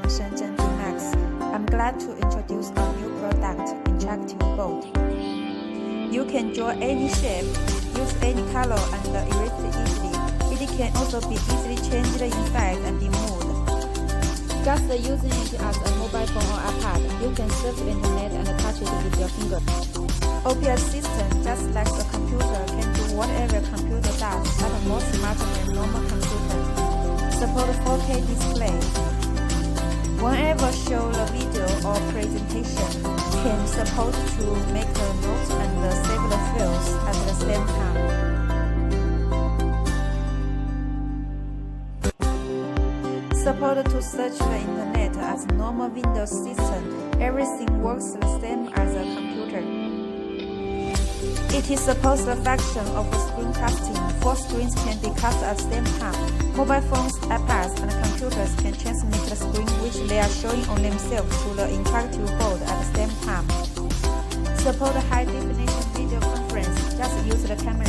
Shenzhen VMAX. I'm glad to introduce our new product, Interactive Bold. You can draw any shape, use any color, and erase it easily. It can also be easily changed in size and in mood. Just using it as a mobile phone or iPad, you can surf the internet and touch it with your finger. OPS system, just like a computer, can do whatever a computer does, but more smarter than normal computer. Support 4K display. Whenever show the video or presentation, can support to make the notes and save the files at the same time. Support to search the internet as normal Windows system. Everything works the same as a computer. It is supposed the function of screencasting. 4 screens can be cast at the same time. Mobile phones, iPads, and computers can transmit the screen which they are showing on themselves to the interactive board at the same time. Support high-definition video conference. Just use the camera